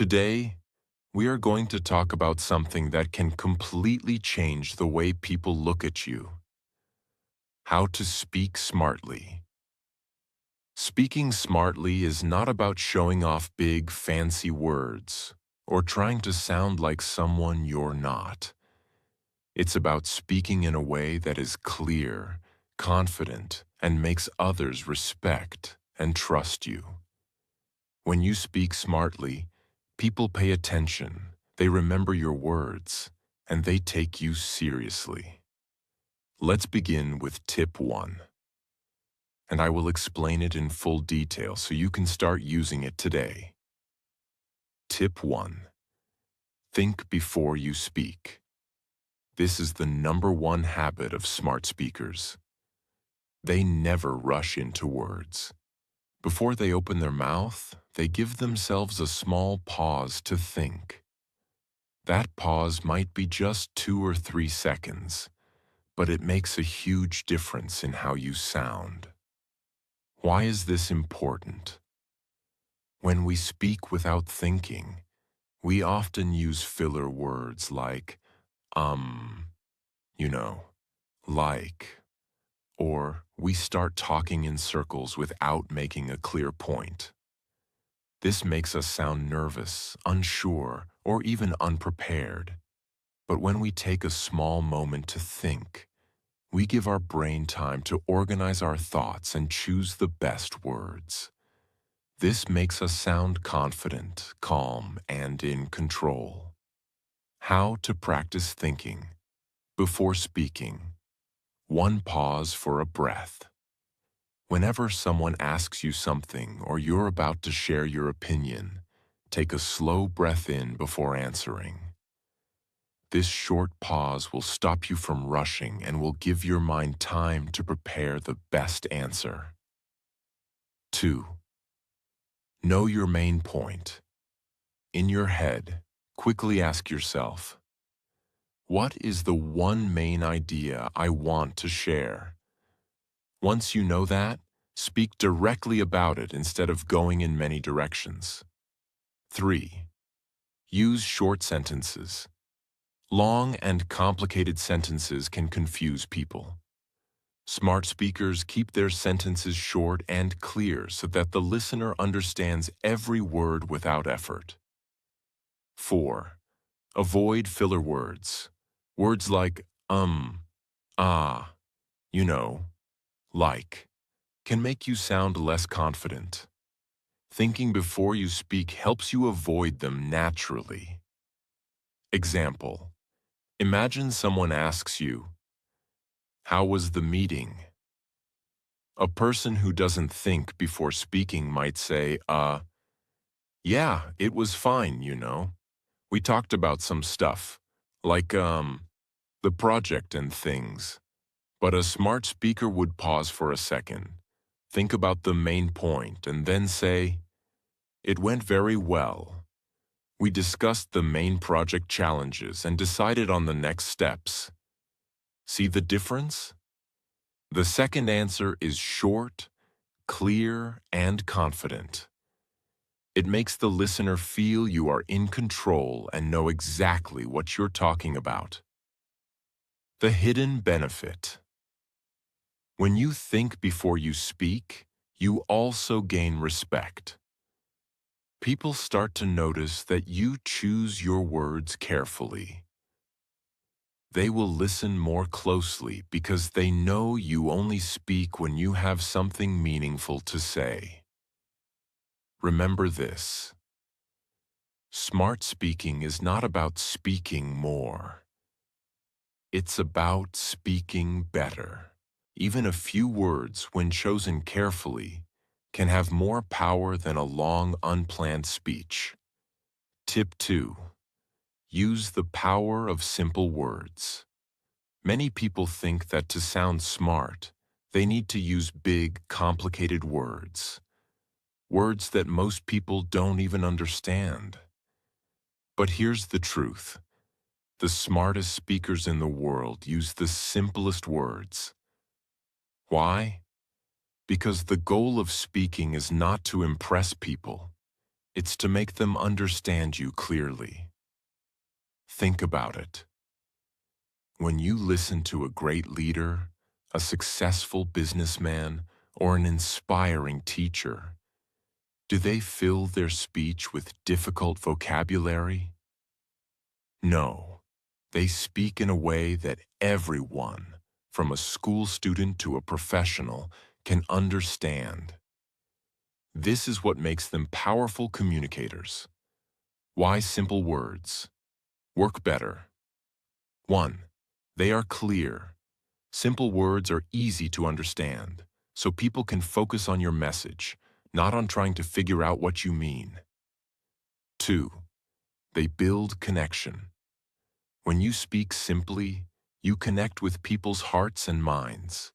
Today, we are going to talk about something that can completely change the way people look at you. How to speak smartly. Speaking smartly is not about showing off big, fancy words or trying to sound like someone you're not. It's about speaking in a way that is clear, confident, and makes others respect and trust you. When you speak smartly, people pay attention, they remember your words, and they take you seriously. Let's begin with tip 1, and I will explain it in full detail so you can start using it today. Tip 1. Think before you speak. This is the #1 habit of smart speakers. They never rush into words. Before they open their mouth, they give themselves a small pause to think. That pause might be just 2 or 3 seconds, but it makes a huge difference in how you sound. Why is this important? When we speak without thinking, we often use filler words like, um, you know, like, or we start talking in circles without making a clear point. This makes us sound nervous, unsure, or even unprepared. But when we take a small moment to think, we give our brain time to organize our thoughts and choose the best words. This makes us sound confident, calm, and in control. How to practice thinking. Before speaking, 1 pause for a breath. Whenever someone asks you something or you're about to share your opinion, take a slow breath in before answering. This short pause will stop you from rushing and will give your mind time to prepare the best answer. 2. Know your main point. In your head, quickly ask yourself, what is the one main idea I want to share? Once you know that, speak directly about it instead of going in many directions. 3. Use short sentences. Long and complicated sentences can confuse people. Smart speakers keep their sentences short and clear so that the listener understands every word without effort. 4. Avoid filler words. Words like ah, you know, like, can make you sound less confident. Thinking before you speak helps you avoid them naturally. Example: imagine someone asks you, "How was the meeting?" A person who doesn't think before speaking might say, yeah, it was fine, you know. We talked about some stuff, like, the project and things." But a smart speaker would pause for a second, think about the main point, and then say, "It went very well. We discussed the main project challenges and decided on the next steps." See the difference? The second answer is short, clear, and confident. It makes the listener feel you are in control and know exactly what you're talking about. The hidden benefit. When you think before you speak, you also gain respect. People start to notice that you choose your words carefully. They will listen more closely because they know you only speak when you have something meaningful to say. Remember this: smart speaking is not about speaking more. It's about speaking better. Even a few words, when chosen carefully, can have more power than a long, unplanned speech. Tip 2. Use the power of simple words. Many people think that to sound smart, they need to use big, complicated words. Words that most people don't even understand. But here's the truth. The smartest speakers in the world use the simplest words. Why? Because the goal of speaking is not to impress people. It's to make them understand you clearly. Think about it. When you listen to a great leader, a successful businessman, or an inspiring teacher, do they fill their speech with difficult vocabulary? No. They speak in a way that everyone, from a school student to a professional, can understand. This is what makes them powerful communicators. Why simple words work better? 1. They are clear. Simple words are easy to understand, so people can focus on your message, not on trying to figure out what you mean. 2. They build connection. When you speak simply, you connect with people's hearts and minds.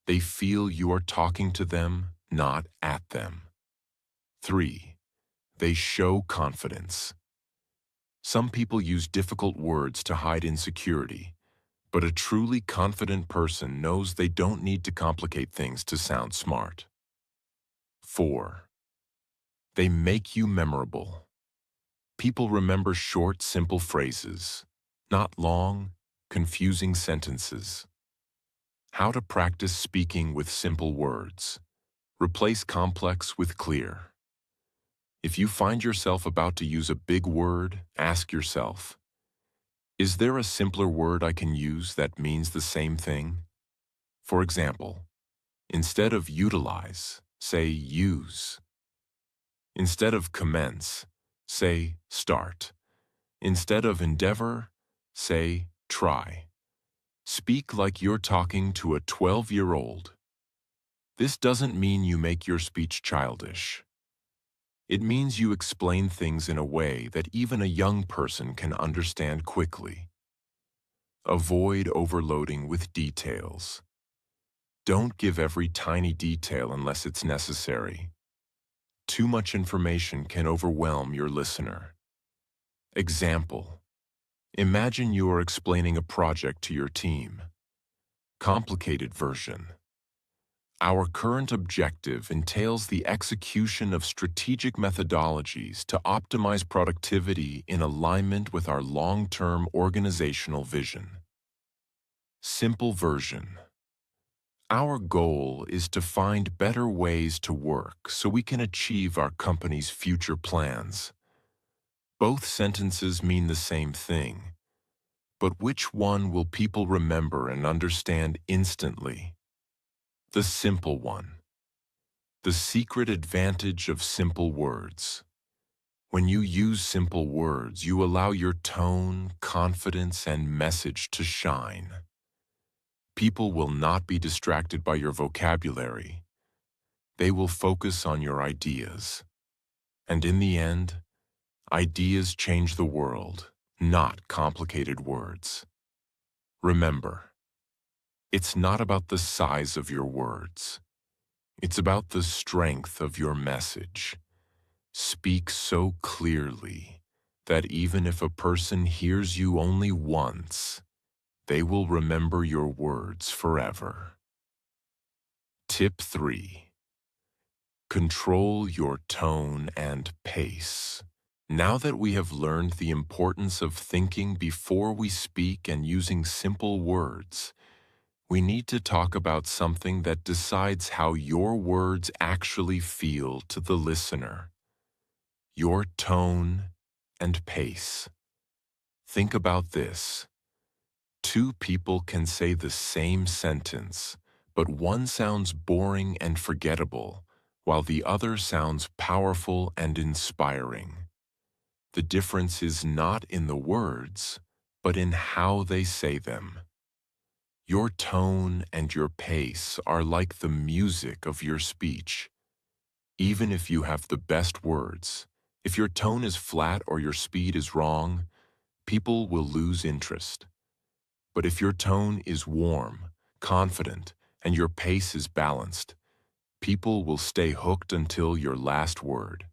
They feel you are talking to them, not at them. 3. They show confidence. Some people use difficult words to hide insecurity, but a truly confident person knows they don't need to complicate things to sound smart. 4. They make you memorable. People remember short, simple phrases, not long, confusing sentences. How to practice speaking with simple words. Replace complex with clear. If you find yourself about to use a big word, ask yourself, is there a simpler word I can use that means the same thing? For example, instead of utilize, say use. Instead of commence, say start. Instead of endeavor, say try. Speak like you're talking to a 12-year-old. This doesn't mean you make your speech childish. It means you explain things in a way that even a young person can understand quickly. Avoid overloading with details. Don't give every tiny detail unless it's necessary. Too much information can overwhelm your listener. Example: imagine you are explaining a project to your team. Complicated version. Our current objective entails the execution of strategic methodologies to optimize productivity in alignment with our long-term organizational vision. Simple version. Our goal is to find better ways to work so we can achieve our company's future plans. Both sentences mean the same thing, but which one will people remember and understand instantly? The simple one. The secret advantage of simple words. When you use simple words, you allow your tone, confidence, and message to shine. People will not be distracted by your vocabulary. They will focus on your ideas. And in the end, ideas change the world, not complicated words. Remember, it's not about the size of your words. It's about the strength of your message. Speak so clearly that even if a person hears you only once, they will remember your words forever. Tip 3. Control your tone and pace. Now that we have learned the importance of thinking before we speak and using simple words, we need to talk about something that decides how your words actually feel to the listener. Your tone and pace. Think about this. Two people can say the same sentence, but one sounds boring and forgettable, while the other sounds powerful and inspiring. The difference is not in the words, but in how they say them. Your tone and your pace are like the music of your speech. Even if you have the best words, if your tone is flat or your speed is wrong, people will lose interest. But if your tone is warm, confident, and your pace is balanced, people will stay hooked until your last word.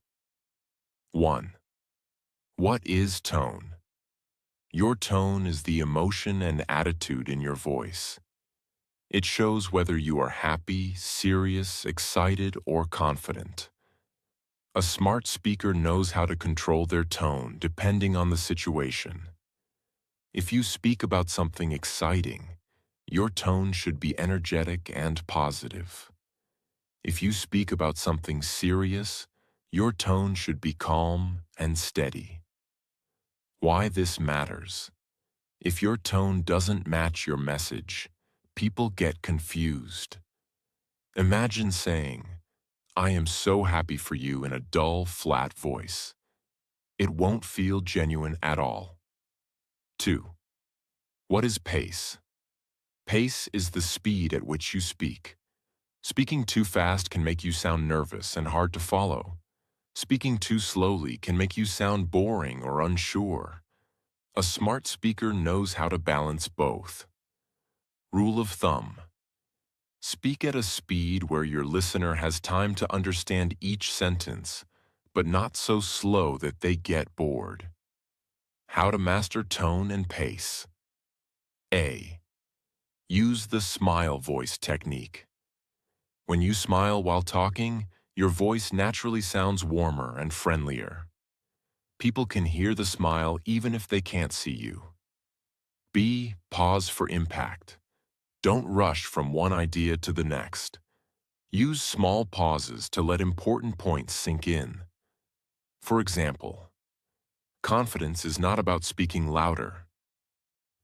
1. What is tone? Your tone is the emotion and attitude in your voice. It shows whether you are happy, serious, excited, or confident. A smart speaker knows how to control their tone depending on the situation. If you speak about something exciting, your tone should be energetic and positive. If you speak about something serious, your tone should be calm and steady. Why this matters? If your tone doesn't match your message, people get confused. Imagine saying, "I am so happy for you" in a dull, flat voice. It won't feel genuine at all. 2. What is pace? Pace is the speed at which you speak. Speaking too fast can make you sound nervous and hard to follow. Speaking too slowly can make you sound boring or unsure. A smart speaker knows how to balance both. Rule of thumb. Speak at a speed where your listener has time to understand each sentence, but not so slow that they get bored. How to master tone and pace. A. Use the smile voice technique. When you smile while talking, your voice naturally sounds warmer and friendlier. People can hear the smile even if they can't see you. B. Pause for impact. Don't rush from one idea to the next. Use small pauses to let important points sink in. For example, confidence is not about speaking louder.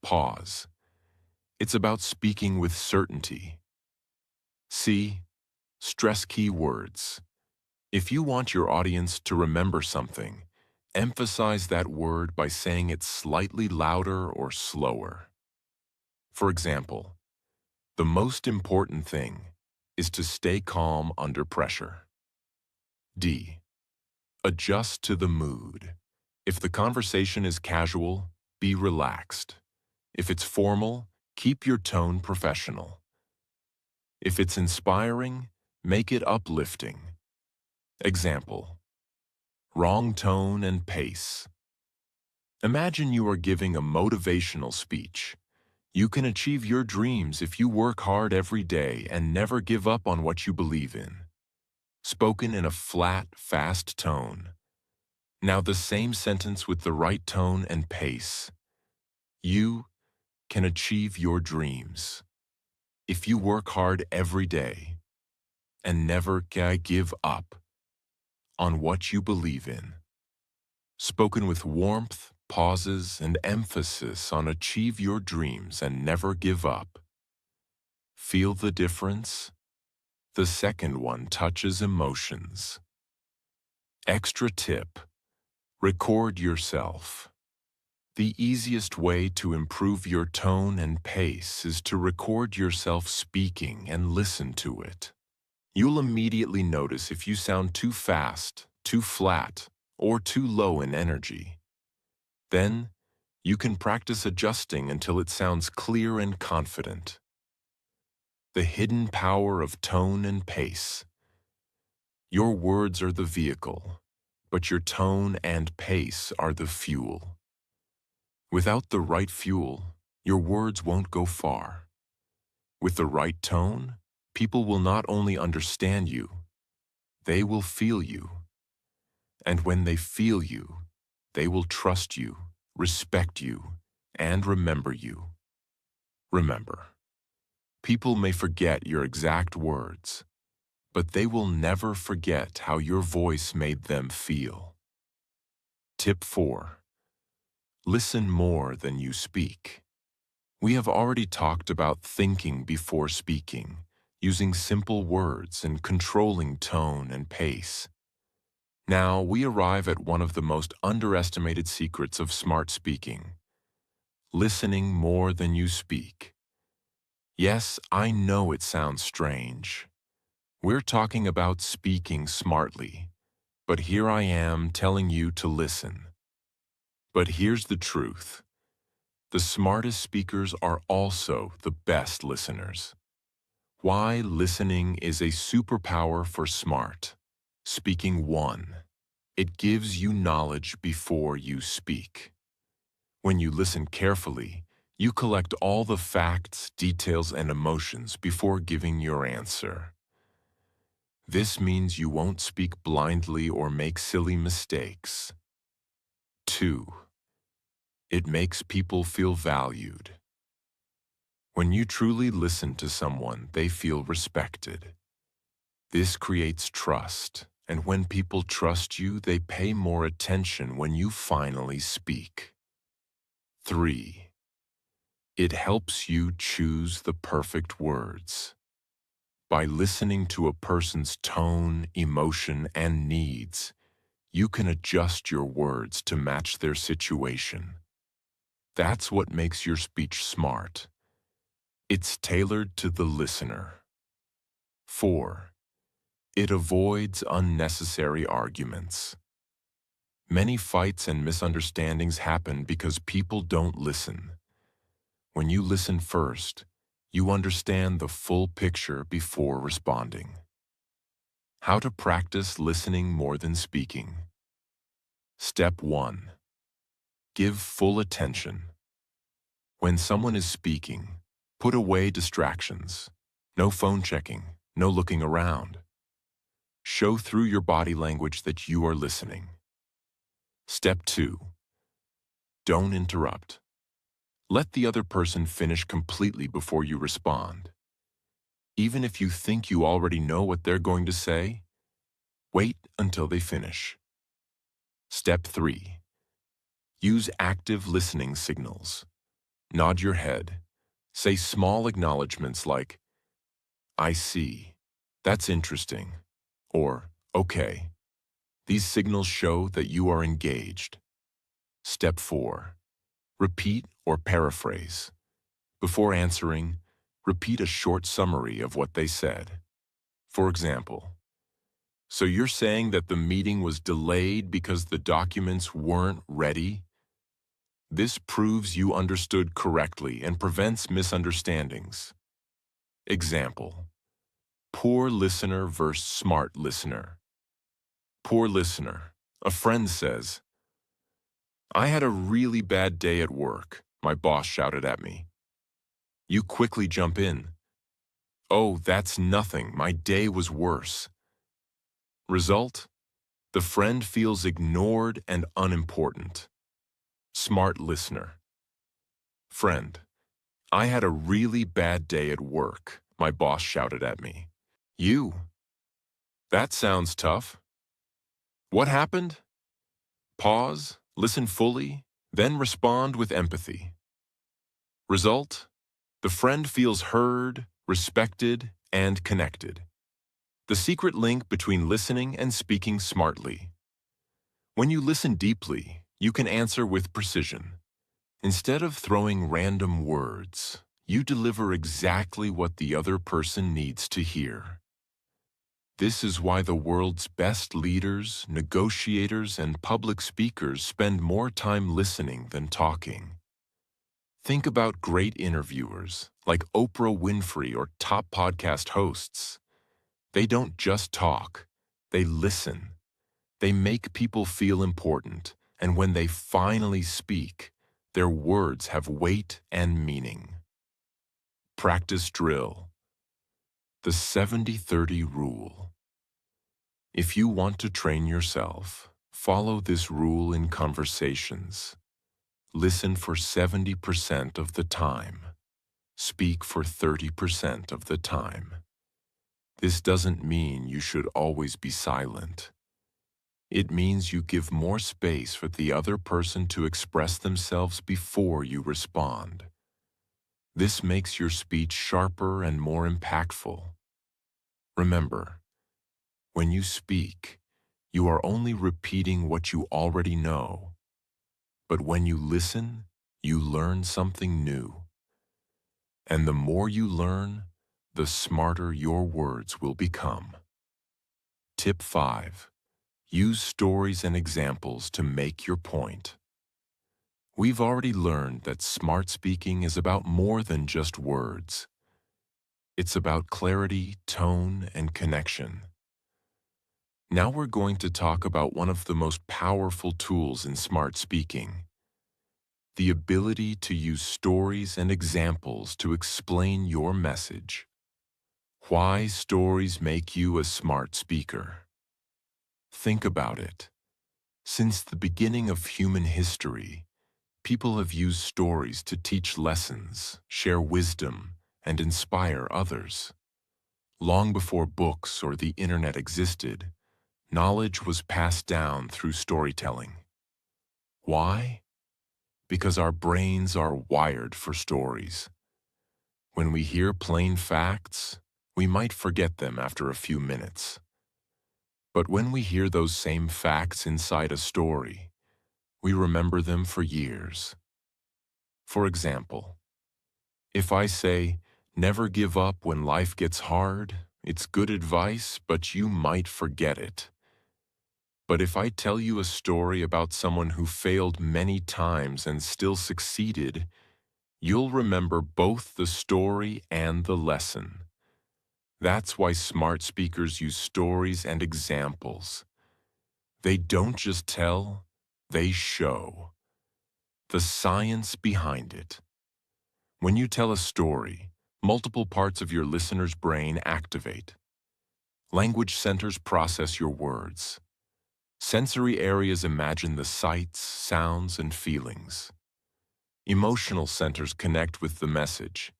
Pause. It's about speaking with certainty. C. Stress key words. If you want your audience to remember something, emphasize that word by saying it slightly louder or slower. For example, the most important thing is to stay calm under pressure. D. Adjust to the mood. If the conversation is casual, be relaxed. If it's formal, keep your tone professional. If it's inspiring, make it uplifting. Example: wrong tone and pace. Imagine you are giving a motivational speech. You can achieve your dreams if you work hard every day and never give up on what you believe in. Spoken in a flat, fast tone. Now the same sentence with the right tone and pace. You can achieve your dreams if you work hard every day and never give up on what you believe in. Spoken with warmth, pauses, and emphasis on achieve your dreams and never give up. Feel the difference? The second one touches emotions. Extra tip: record yourself. The easiest way to improve your tone and pace is to record yourself speaking and listen to it. You'll immediately notice if you sound too fast, too flat, or too low in energy. Then, you can practice adjusting until it sounds clear and confident. The hidden power of tone and pace. Your words are the vehicle, but your tone and pace are the fuel. Without the right fuel, your words won't go far. With the right tone, people will not only understand you, they will feel you. And when they feel you, they will trust you, respect you, and remember you. Remember, people may forget your exact words, but they will never forget how your voice made them feel. Tip 4. Listen more than you speak. We have already talked about thinking before speaking, using simple words and controlling tone and pace. Now we arrive at one of the most underestimated secrets of smart speaking: listening more than you speak. Yes, I know it sounds strange. We're talking about speaking smartly, but here I am telling you to listen. But here's the truth: the smartest speakers are also the best listeners. Why listening is a superpower for smart. Speaking 1. It gives you knowledge before you speak. When you listen carefully, you collect all the facts, details, and emotions before giving your answer. This means you won't speak blindly or make silly mistakes. 2. It makes people feel valued. When you truly listen to someone, they feel respected. This creates trust, and when people trust you, they pay more attention when you finally speak. 3. It helps you choose the perfect words. By listening to a person's tone, emotion, and needs, you can adjust your words to match their situation. That's what makes your speech smart. It's tailored to the listener. 4. It avoids unnecessary arguments. Many fights and misunderstandings happen because people don't listen. When you listen first, you understand the full picture before responding. How to practice listening more than speaking. Step 1. Give full attention. When someone is speaking, put away distractions. No phone checking, no looking around. Show through your body language that you are listening. Step 2. Don't interrupt. Let the other person finish completely before you respond. Even if you think you already know what they're going to say, wait until they finish. Step 3. Use active listening signals. Nod your head. Say small acknowledgments like, I see, that's interesting, or okay. These signals show that you are engaged. Step 4. Repeat or paraphrase. Before answering, repeat a short summary of what they said. For example, so you're saying that the meeting was delayed because the documents weren't ready? This proves you understood correctly and prevents misunderstandings. Example: poor listener versus smart listener. Poor listener. A friend says, I had a really bad day at work. My boss shouted at me. You quickly jump in. Oh, that's nothing. My day was worse. Result: the friend feels ignored and unimportant. Smart listener. Friend: I had a really bad day at work. My boss shouted at me. You? That sounds tough. What happened? Pause, listen fully, then respond with empathy. Result: the friend feels heard, respected, and connected. The secret link between listening and speaking smartly. When you listen deeply, you can answer with precision. Instead of throwing random words, you deliver exactly what the other person needs to hear. This is why the world's best leaders, negotiators, and public speakers spend more time listening than talking. Think about great interviewers like Oprah Winfrey or top podcast hosts. They don't just talk, they listen. They make people feel important, and when they finally speak, their words have weight and meaning. Practice drill. The 70-30 rule. If you want to train yourself, follow this rule in conversations. Listen for 70% of the time. Speak for 30% of the time. This doesn't mean you should always be silent. It means you give more space for the other person to express themselves before you respond. This makes your speech sharper and more impactful. Remember, when you speak, you are only repeating what you already know. But when you listen, you learn something new. And the more you learn, the smarter your words will become. Tip 5. Use stories and examples to make your point. We've already learned that smart speaking is about more than just words. It's about clarity, tone, and connection. Now we're going to talk about one of the most powerful tools in smart speaking: the ability to use stories and examples to explain your message. Why stories make you a smart speaker. Think about it. Since the beginning of human history, people have used stories to teach lessons, share wisdom, and inspire others. Long before books or the internet existed, knowledge was passed down through storytelling. Why? Because our brains are wired for stories. When we hear plain facts, we might forget them after a few minutes. But when we hear those same facts inside a story, we remember them for years. For example, if I say, never give up when life gets hard, it's good advice, but you might forget it. But if I tell you a story about someone who failed many times and still succeeded, you'll remember both the story and the lesson. That's why smart speakers use stories and examples. They don't just tell, they show. The science behind it. When you tell a story, multiple parts of your listener's brain activate. Language centers process your words. Sensory areas imagine the sights, sounds, and feelings. Emotional centers connect with the message.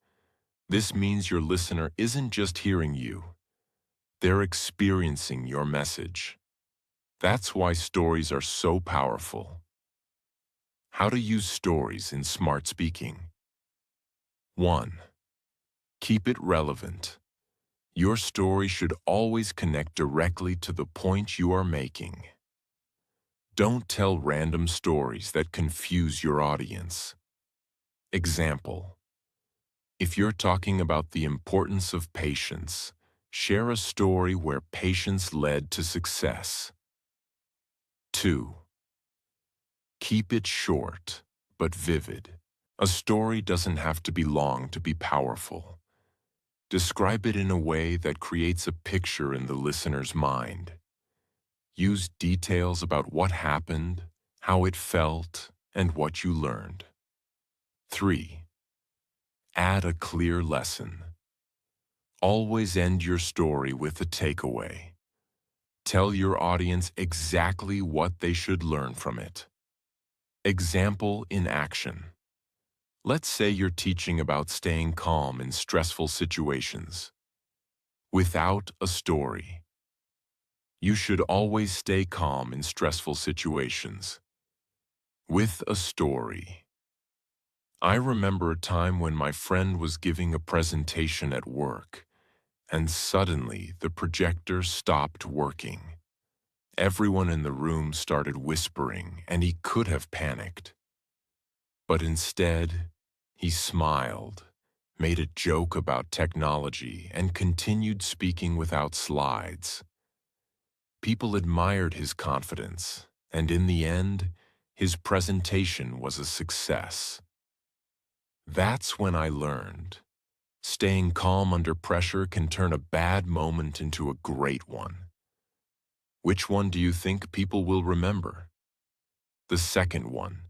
This means your listener isn't just hearing you, they're experiencing your message. That's why stories are so powerful. How to use stories in smart speaking. 1. Keep it relevant. Your story should always connect directly to the point you are making. Don't tell random stories that confuse your audience. Example: if you're talking about the importance of patience, share a story where patience led to success. 2. Keep it short, but vivid. A story doesn't have to be long to be powerful. Describe it in a way that creates a picture in the listener's mind. Use details about what happened, how it felt, and what you learned. 3. Add a clear lesson. Always end your story with a takeaway. Tell your audience exactly what they should learn from it. Example in action. Let's say you're teaching about staying calm in stressful situations. Without a story. You should always stay calm in stressful situations. With a story. I remember a time when my friend was giving a presentation at work, and suddenly the projector stopped working. Everyone in the room started whispering, and he could have panicked. But instead, he smiled, made a joke about technology, and continued speaking without slides. People admired his confidence, and in the end, his presentation was a success. That's when I learned. Staying calm under pressure can turn a bad moment into a great one. Which one do you think people will remember? The second one.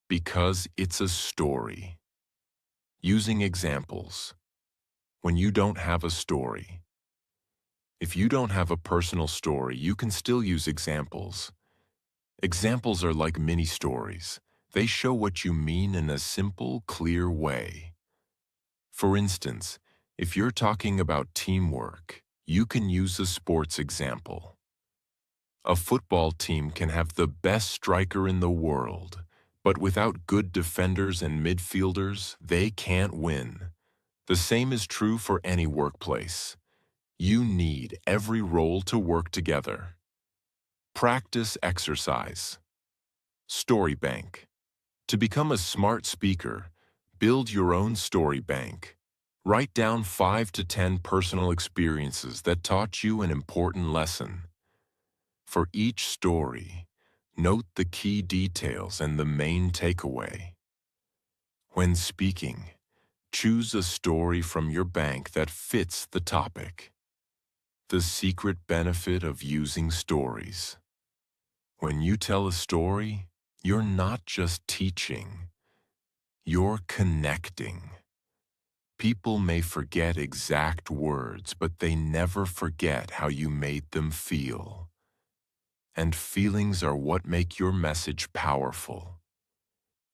Because it's a story. Using examples. When you don't have a story. If you don't have a personal story, you can still use examples. Examples are like mini stories. They show what you mean in a simple, clear way. For instance, if you're talking about teamwork, you can use a sports example. A football team can have the best striker in the world, but without good defenders and midfielders, they can't win. The same is true for any workplace. You need every role to work together. Practice exercise. Story bank. To become a smart speaker, build your own story bank. Write down 5 to 10 personal experiences that taught you an important lesson. For each story, note the key details and the main takeaway. When speaking, choose a story from your bank that fits the topic. The secret benefit of using stories. When you tell a story, you're not just teaching, you're connecting. People may forget exact words, but they never forget how you made them feel. And feelings are what make your message powerful.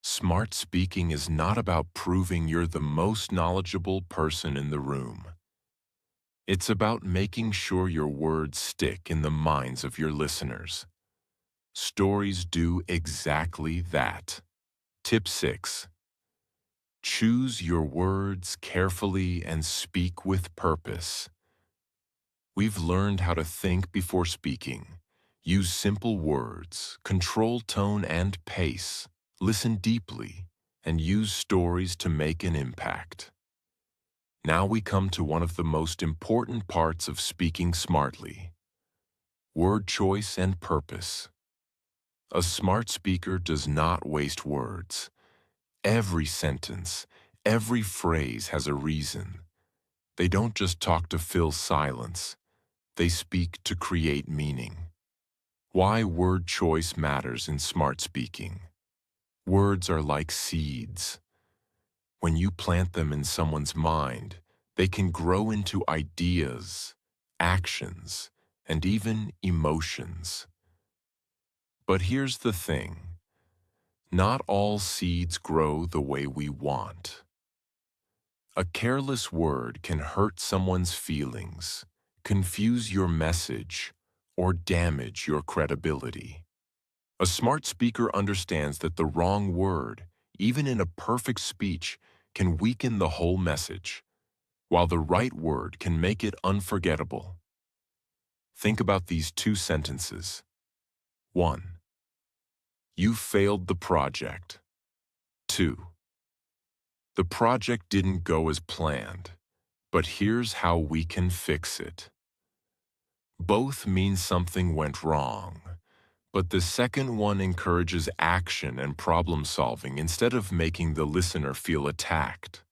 Smart speaking is not about proving you're the most knowledgeable person in the room. It's about making sure your words stick in the minds of your listeners. Stories do exactly that. Tip 6. Choose your words carefully and speak with purpose. We've learned how to think before speaking. Use simple words, control tone and pace, listen deeply, and use stories to make an impact. Now we come to one of the most important parts of speaking smartly: word choice and purpose. A smart speaker does not waste words. Every sentence, every phrase has a reason. They don't just talk to fill silence. They speak to create meaning. Why word choice matters in smart speaking. Words are like seeds. When you plant them in someone's mind, they can grow into ideas, actions, and even emotions. But here's the thing. Not all seeds grow the way we want. A careless word can hurt someone's feelings, confuse your message, or damage your credibility. A smart speaker understands that the wrong word, even in a perfect speech, can weaken the whole message, while the right word can make it unforgettable. Think about these two sentences. 1. You failed the project. 2. The project didn't go as planned, but here's how we can fix it. Both mean something went wrong, but the second one encourages action and problem solving instead of making the listener feel attacked.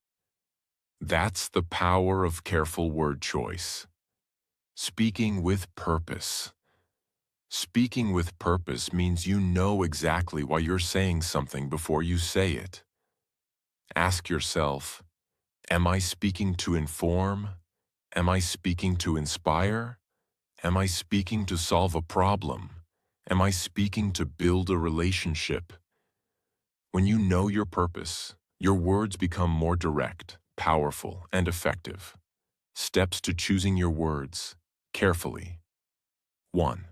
That's the power of careful word choice. Speaking with purpose. Speaking with purpose means you know exactly why you're saying something before you say it. Ask yourself, am I speaking to inform? Am I speaking to inspire? Am I speaking to solve a problem? Am I speaking to build a relationship? When you know your purpose, your words become more direct, powerful, and effective. Steps to choosing your words carefully. 1.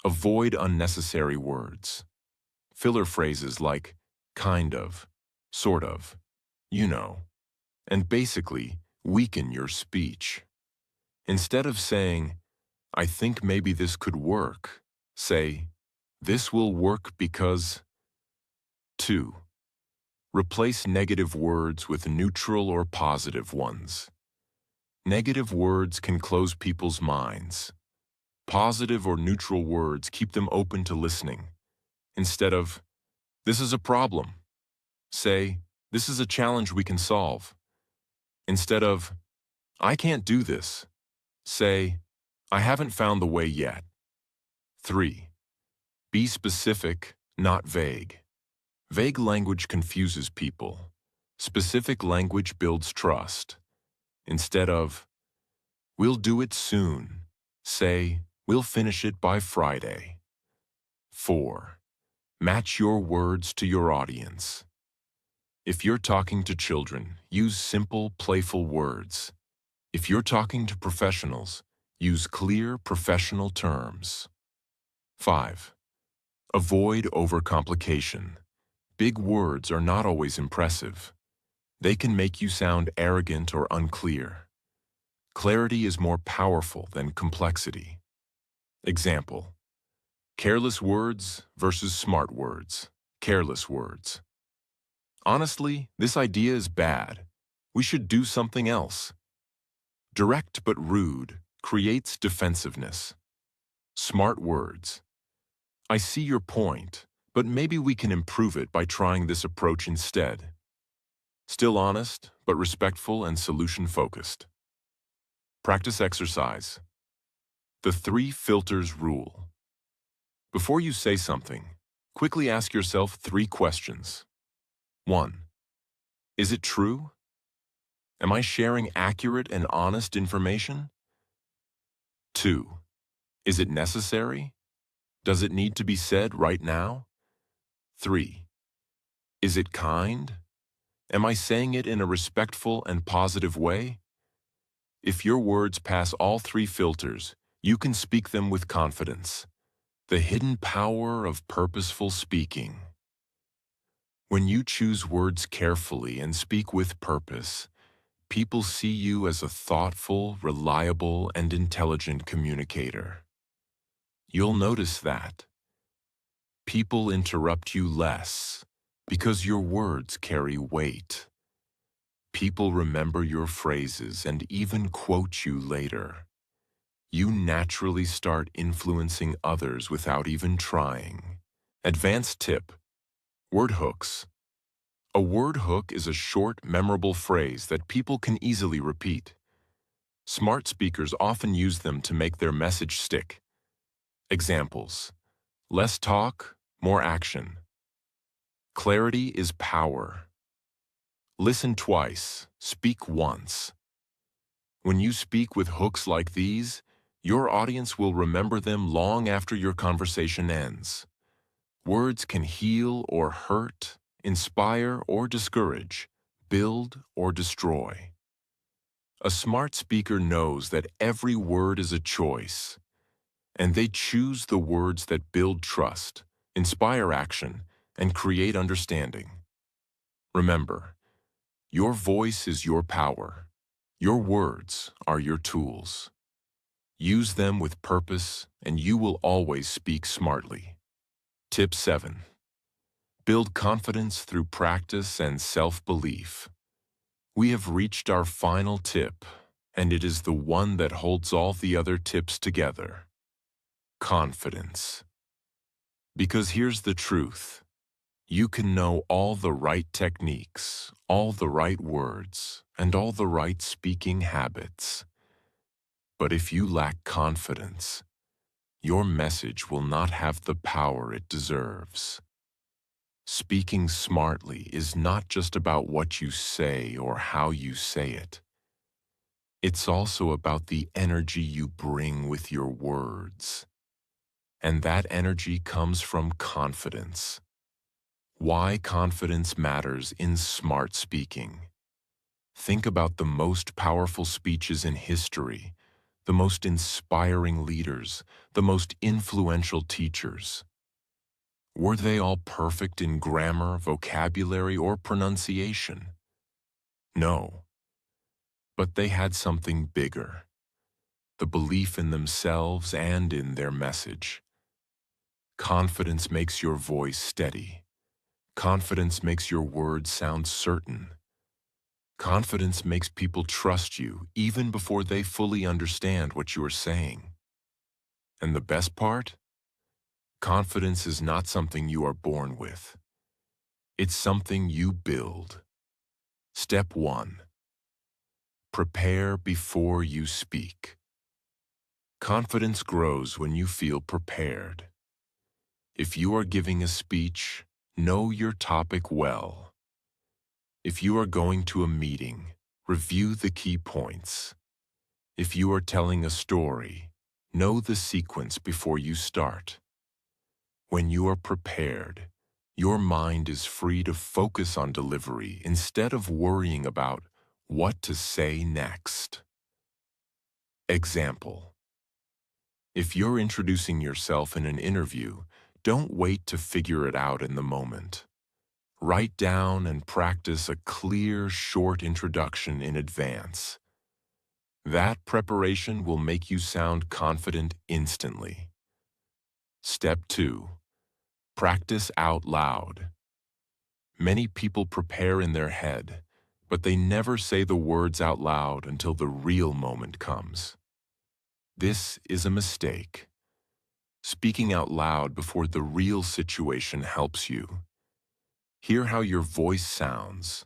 Avoid unnecessary words. Filler phrases like kind of, sort of, you know, and basically weaken your speech. Instead of saying, I think maybe this could work, say, this will work because. 2. Replace negative words with neutral or positive ones. Negative words can close people's minds. Positive or neutral words keep them open to listening. Instead of, this is a problem, say, this is a challenge we can solve. Instead of, I can't do this, say, I haven't found the way yet. 3. Be specific, not vague. Vague language confuses people. Specific language builds trust. Instead of, we'll do it soon, say, we'll finish it by Friday. 4. Match your words to your audience. If you're talking to children, use simple, playful words. If you're talking to professionals, use clear, professional terms. 5. Avoid overcomplication. Big words are not always impressive. They can make you sound arrogant or unclear. Clarity is more powerful than complexity. Example: careless words versus smart words. Careless words. Honestly, this idea is bad. We should do something else. Direct but rude creates defensiveness. Smart words. I see your point, but maybe we can improve it by trying this approach instead. Still honest, but respectful and solution-focused. Practice exercise. The 3 filters rule. Before you say something, quickly ask yourself 3 questions. 1. Is it true? Am I sharing accurate and honest information? 2. Is it necessary? Does it need to be said right now? 3. Is it kind? Am I saying it in a respectful and positive way? If your words pass all three filters, you can speak them with confidence. The hidden power of purposeful speaking. When you choose words carefully and speak with purpose, people see you as a thoughtful, reliable, and intelligent communicator. You'll notice that people interrupt you less because your words carry weight. People remember your phrases and even quote you later. You naturally start influencing others without even trying. Advanced tip: word hooks. A word hook is a short, memorable phrase that people can easily repeat. Smart speakers often use them to make their message stick. Examples: less talk, more action. Clarity is power. Listen twice, speak once. When you speak with hooks like these, your audience will remember them long after your conversation ends. Words can heal or hurt, inspire or discourage, build or destroy. A smart speaker knows that every word is a choice, and they choose the words that build trust, inspire action, and create understanding. Remember, your voice is your power. Your words are your tools. Use them with purpose, and you will always speak smartly. Tip 7. Build confidence through practice and self-belief. We have reached our final tip, and it is the one that holds all the other tips together. Confidence. Because here's the truth. You can know all the right techniques, all the right words, and all the right speaking habits. But if you lack confidence, your message will not have the power it deserves. Speaking smartly is not just about what you say or how you say it. It's also about the energy you bring with your words. And that energy comes from confidence. Why confidence matters in smart speaking. Think about the most powerful speeches in history, the most inspiring leaders, the most influential teachers. Were they all perfect in grammar, vocabulary, or pronunciation? No. But they had something bigger: the belief in themselves and in their message. Confidence makes your voice steady. Confidence makes your words sound certain. Confidence makes people trust you even before they fully understand what you are saying. And the best part? Confidence is not something you are born with. It's something you build. Step 1. Prepare before you speak. Confidence grows when you feel prepared. If you are giving a speech, know your topic well. If you are going to a meeting, review the key points. If you are telling a story, know the sequence before you start. When you are prepared, your mind is free to focus on delivery instead of worrying about what to say next. Example: if you're introducing yourself in an interview, don't wait to figure it out in the moment. Write down and practice a clear, short introduction in advance. That preparation will make you sound confident instantly. Step 2. Practice out loud. Many people prepare in their head, but they never say the words out loud until the real moment comes. This is a mistake. Speaking out loud before the real situation helps you. Hear how your voice sounds.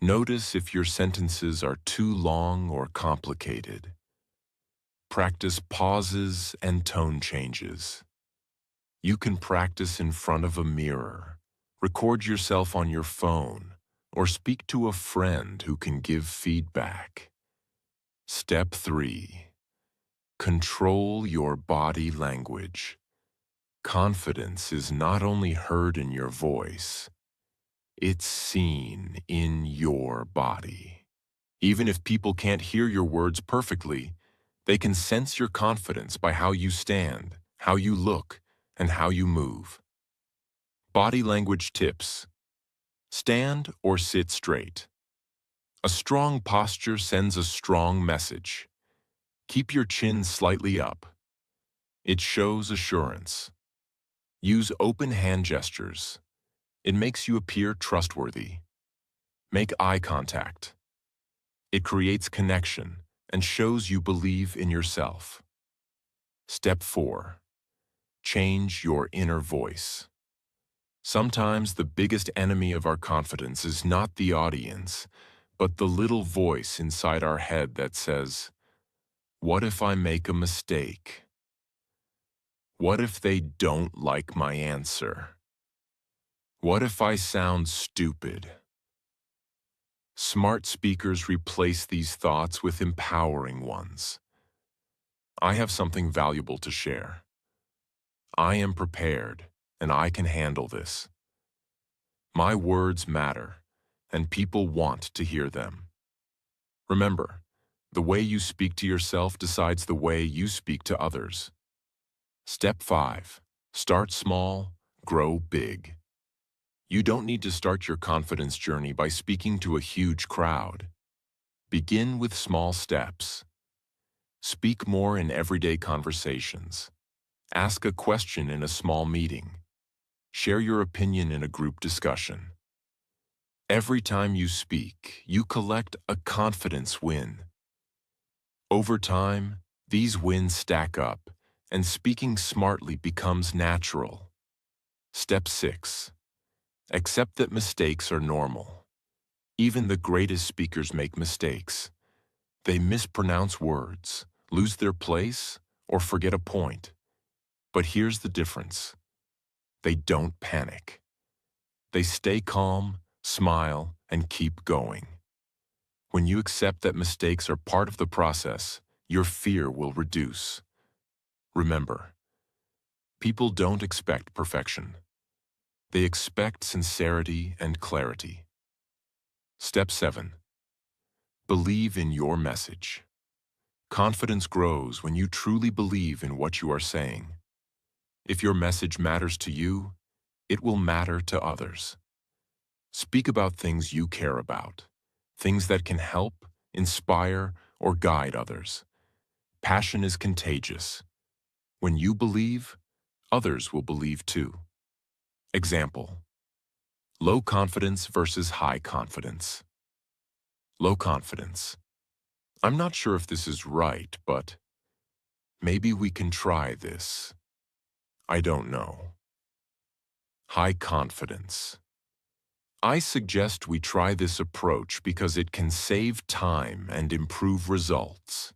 Notice if your sentences are too long or complicated. Practice pauses and tone changes. You can practice in front of a mirror. Record yourself on your phone or speak to a friend who can give feedback. Step 3. Control your body language. Confidence is not only heard in your voice, it's seen in your body. Even if people can't hear your words perfectly, they can sense your confidence by how you stand, how you look, and how you move. Body language tips. Stand or sit straight. A strong posture sends a strong message. Keep your chin slightly up. It shows assurance. Use open hand gestures. It makes you appear trustworthy. Make eye contact. It creates connection and shows you believe in yourself. Step 4. Change your inner voice. Sometimes the biggest enemy of our confidence is not the audience, but the little voice inside our head that says, "What if I make a mistake? What if they don't like my answer? What if I sound stupid?" Smart speakers replace these thoughts with empowering ones. I have something valuable to share. I am prepared, and I can handle this. My words matter, and people want to hear them. Remember, the way you speak to yourself decides the way you speak to others. Step 5. Start small, grow big. You don't need to start your confidence journey by speaking to a huge crowd. Begin with small steps. Speak more in everyday conversations. Ask a question in a small meeting. Share your opinion in a group discussion. Every time you speak, you collect a confidence win. Over time, these wins stack up, and speaking smartly becomes natural. Step 6. Accept that mistakes are normal. Even the greatest speakers make mistakes. They mispronounce words, lose their place, or forget a point. But here's the difference. They don't panic. They stay calm, smile, and keep going. When you accept that mistakes are part of the process, your fear will reduce. Remember, people don't expect perfection. They expect sincerity and clarity. Step 7. Believe in your message. Confidence grows when you truly believe in what you are saying. If your message matters to you, it will matter to others. Speak about things you care about, things that can help, inspire, or guide others. Passion is contagious. When you believe, others will believe too. Example: low confidence versus high confidence. Low confidence. I'm not sure if this is right, but maybe we can try this. I don't know. High confidence. I suggest we try this approach because it can save time and improve results.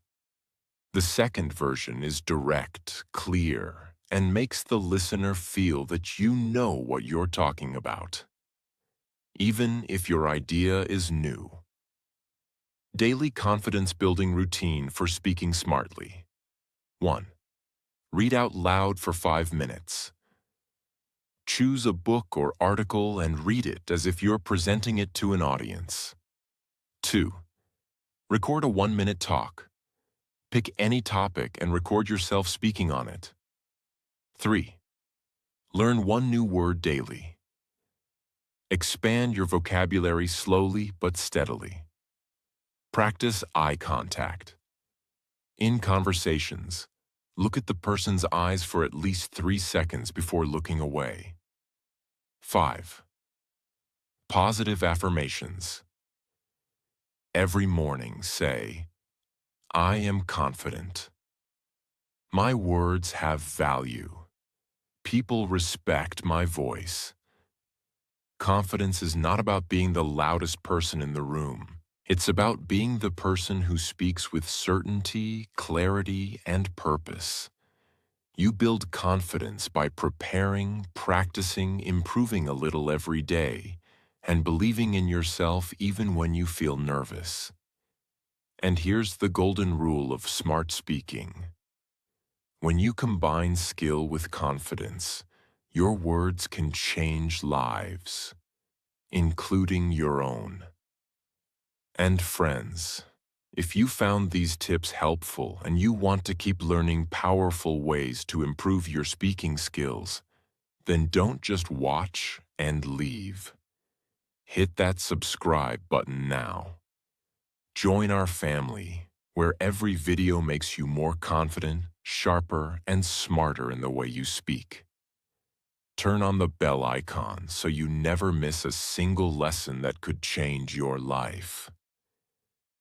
The second version is direct, clear, and makes the listener feel that you know what you're talking about, even if your idea is new. Daily confidence-building routine for speaking smartly. 1. Read out loud for 5 minutes. Choose a book or article and read it as if you're presenting it to an audience. 2. Record a 1-minute talk. Pick any topic and record yourself speaking on it. 3. Learn one new word daily. Expand your vocabulary slowly but steadily. Practice eye contact. In conversations, look at the person's eyes for at least 3 seconds before looking away. 5. Positive affirmations. Every morning say, "I am confident. My words have value. People respect my voice." Confidence is not about being the loudest person in the room. It's about being the person who speaks with certainty, clarity, and purpose. You build confidence by preparing, practicing, improving a little every day, and believing in yourself even when you feel nervous. And here's the golden rule of smart speaking. When you combine skill with confidence, your words can change lives, including your own. And friends, if you found these tips helpful and you want to keep learning powerful ways to improve your speaking skills, then don't just watch and leave. Hit that subscribe button now. Join our family, where every video makes you more confident, sharper, and smarter in the way you speak. Turn on the bell icon so you never miss a single lesson that could change your life.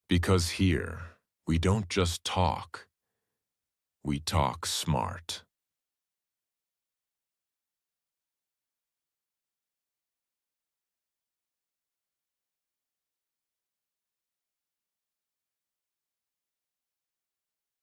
Because here, we don't just talk, we talk smart.